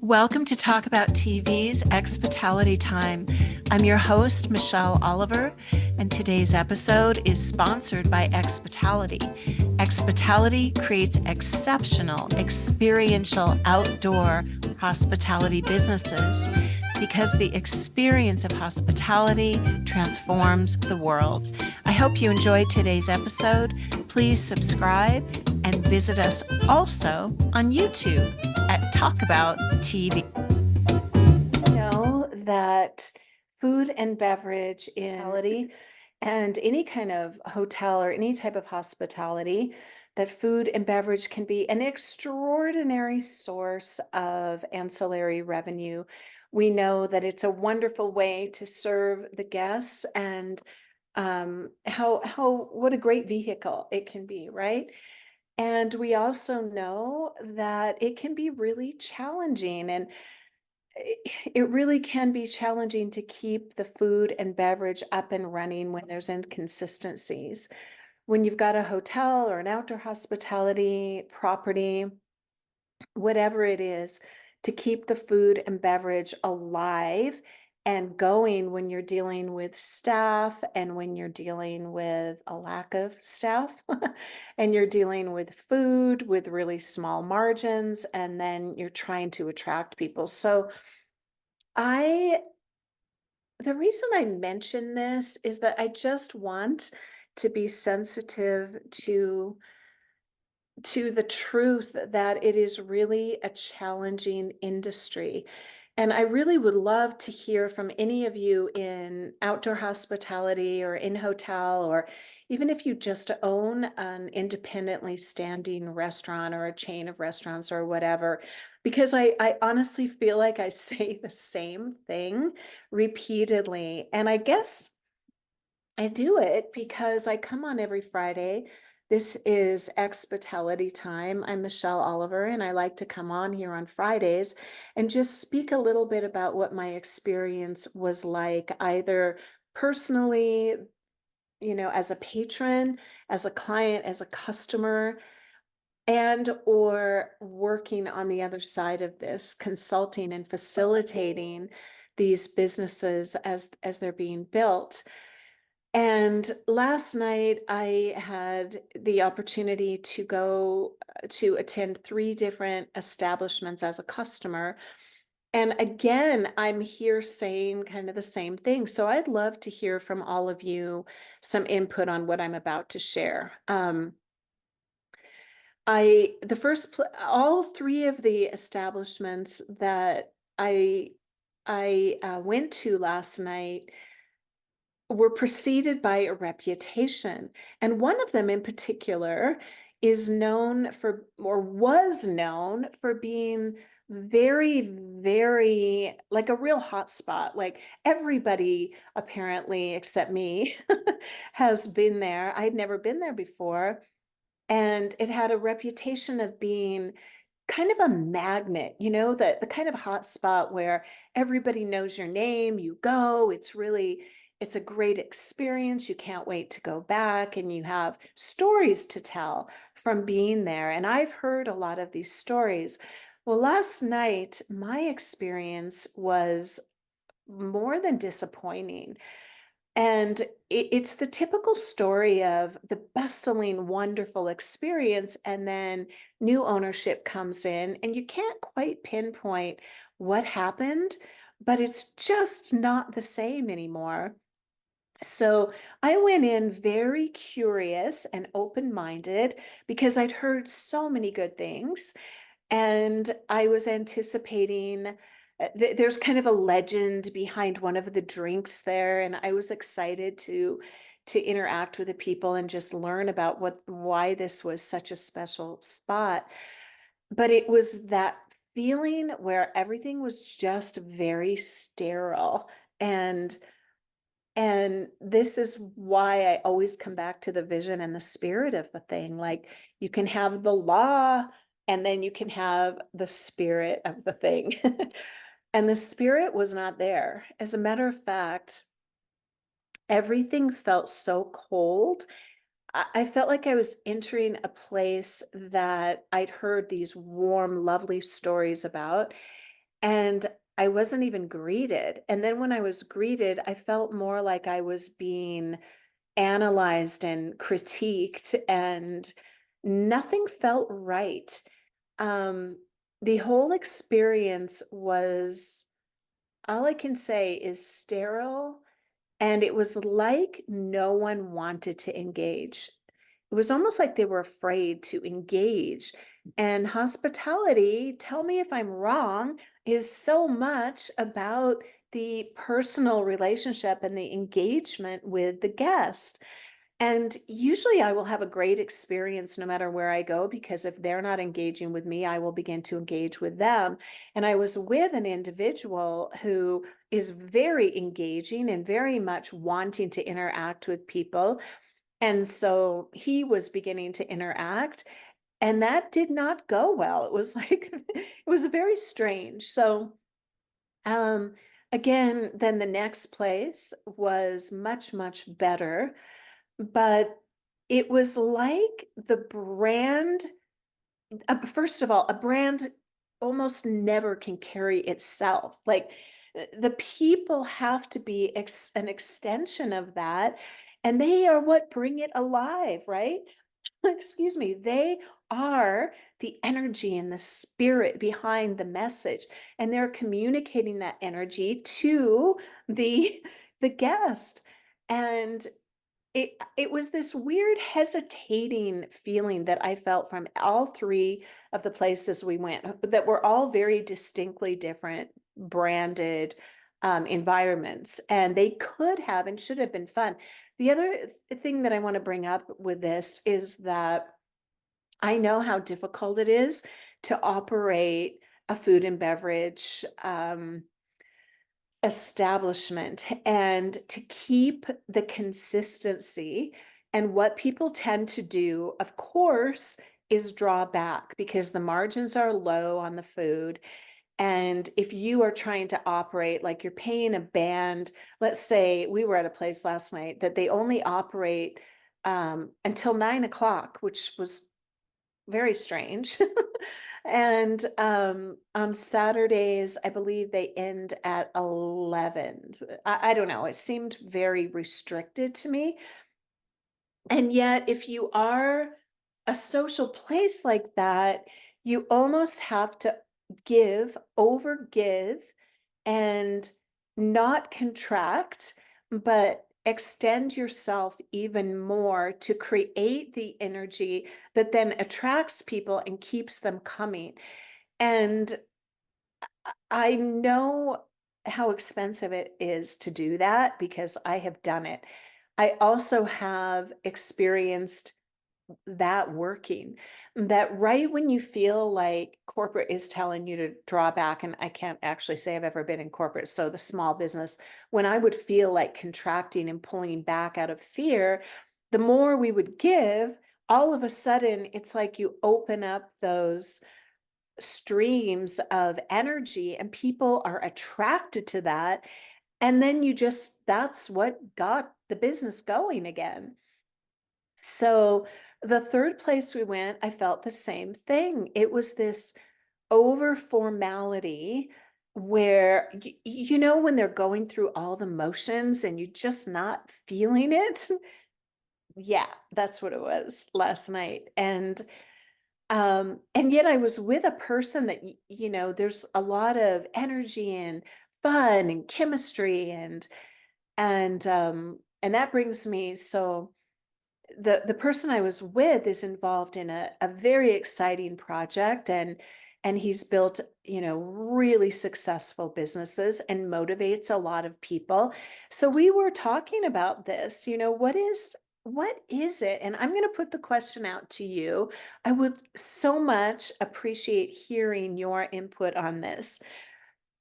Welcome to Talk About TV's Expitality Time. I'm your host, Michelle Oliver, and today's episode is sponsored by Expitality. Expitality creates exceptional, experiential outdoor hospitality businesses because the experience of hospitality transforms the world. I hope you enjoyed today's episode. Please subscribe and visit us also on YouTube at Talk About TV. Know that food and beverage in and any kind of hotel or any type of hospitality, that food and beverage can be an extraordinary source of ancillary revenue. We know that it's a wonderful way to serve the guests, and what a great vehicle it can be, right? And we also know that it can be really challenging, and it really can be challenging to keep the food and beverage up and running when there's inconsistencies. When you've got a hotel or an outdoor hospitality property, whatever it is, to keep the food and beverage alive and going when you're dealing with staff and when you're dealing with a lack of staff and you're dealing with food with really small margins, and then you're trying to attract people. So I the reason I mention this is that I just want to be sensitive to the truth that it is really a challenging industry. And I really would love to hear from any of you in outdoor hospitality or in hotel, or even if you just own an independently standing restaurant or a chain of restaurants or whatever, because I honestly feel like I say the same thing repeatedly. And I guess I do it because I come on every Friday. This is Expitality Time. I'm Michelle Oliver, and I like to come on here on Fridays and just speak a little bit about what my experience was like, either personally, as a patron, as a client, as a customer, and or working on the other side of this, consulting and facilitating these businesses as they're being built. And last night, I had the opportunity to go to attend 3 different establishments as a customer. And again, I'm here saying kind of the same thing. So I'd love to hear from all of you some input on what I'm about to share. All 3 of the establishments that I went to last night were preceded by a reputation. And one of them in particular is known for, or was known for, being very, very like a real hot spot. Like everybody, apparently, except me, has been there. I'd never been there before. And it had a reputation of being kind of a magnet, the kind of hot spot where everybody knows your name, you go, it's a great experience. You can't wait to go back, and you have stories to tell from being there. And I've heard a lot of these stories. Well, last night, my experience was more than disappointing. And it's the typical story of the bustling, wonderful experience, and then new ownership comes in, and you can't quite pinpoint what happened, but it's just not the same anymore. So I went in very curious and open-minded because I'd heard so many good things. And I was anticipating, there's kind of a legend behind one of the drinks there, and I was excited to interact with the people and just learn about why this was such a special spot. But it was that feeling where everything was just very sterile. And this is why I always come back to the vision and the spirit of the thing. Like, you can have the law, and then you can have the spirit of the thing. And the spirit was not there. As a matter of fact, everything felt so cold. I felt like I was entering a place that I'd heard these warm, lovely stories about. and I wasn't even greeted. And then when I was greeted, I felt more like I was being analyzed and critiqued, and nothing felt right. Um, the whole experience was, all I can say is sterile, and it was like no one wanted to engage. It was almost like they were afraid to engage. And hospitality, tell me if I'm wrong, is so much about the personal relationship and the engagement with the guest. And usually I will have a great experience no matter where I go, because if they're not engaging with me, I will begin to engage with them. And I was with an individual who is very engaging and very much wanting to interact with people. And so he was beginning to interact, and that did not go well. It was like, it was very strange. So, um, again, then the next place was much, much better, but it was like the brand, first of all, a brand almost never can carry itself. Like, the people have to be an extension of that, and they are what bring it alive, right? Excuse me, they are the energy and the spirit behind the message, and they're communicating that energy to the the guest. And it was this weird hesitating feeling that I felt from all 3 of the places we went, that were all very distinctly different branded, environments, and they could have and should have been fun. The other thing that I wanna bring up with this is that I know how difficult it is to operate a food and beverage, establishment, and to keep the consistency. And what people tend to do, of course, is draw back because the margins are low on the food. And if you are trying to operate like you're paying a band, let's say we were at a place last night that they only operate until 9 o'clock, which was very strange. And, on Saturdays, I believe they end at 11. I don't know, it seemed very restricted to me. And yet, if you are a social place like that, you almost have to overgive, and not contract, but extend yourself even more to create the energy that then attracts people and keeps them coming. And I know how expensive it is to do that because I have done it. I also have experienced that working, that right when you feel like corporate is telling you to draw back, and I can't actually say I've ever been in corporate, so the small business, when I would feel like contracting and pulling back out of fear, the more we would give, all of a sudden it's like you open up those streams of energy and people are attracted to that, and then you just, that's what got the business going again. So the third place we went, I felt the same thing. It was this over formality where you know when they're going through all the motions and you're just not feeling it. Yeah, that's what it was last night. And yet I was with a person that there's a lot of energy and fun and chemistry, and that brings me, so the person I was with is involved in a very exciting project, and he's built, really successful businesses and motivates a lot of people. So we were talking about this, what is it? And I'm going to put the question out to you. I would so much appreciate hearing your input on this.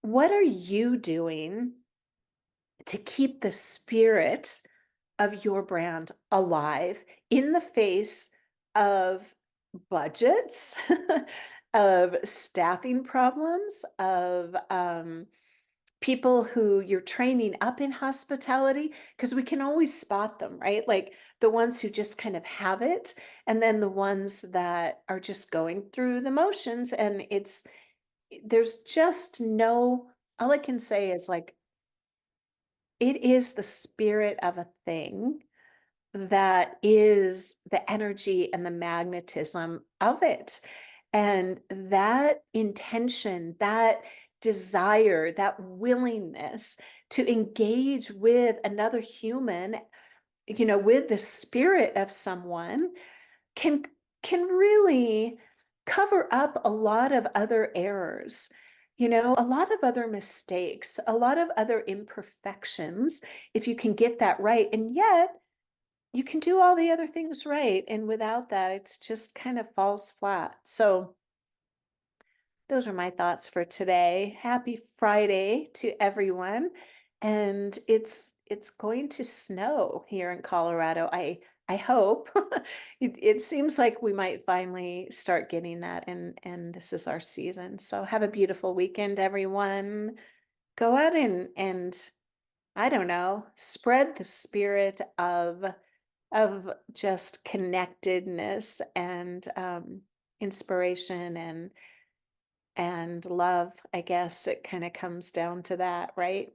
What are you doing to keep the spirit of your brand alive in the face of budgets, of staffing problems, of people who you're training up in hospitality? Because we can always spot them, right? Like the ones who just kind of have it, and then the ones that are just going through the motions. And there's just no, all I can say is like, it is the spirit of a thing that is the energy and the magnetism of it. And that intention, that desire, that willingness to engage with another human, with the spirit of someone can can really cover up a lot of other errors, a lot of other mistakes, a lot of other imperfections if you can get that right. And yet you can do all the other things right. And without that, it's just kind of falls flat. So those are my thoughts for today. Happy Friday to everyone. And it's going to snow here in Colorado. I hope. It seems like we might finally start getting that, and this is our season. So have a beautiful weekend, everyone. Go out and I don't know, spread the spirit of just connectedness and inspiration and love. I guess it kind of comes down to that, right?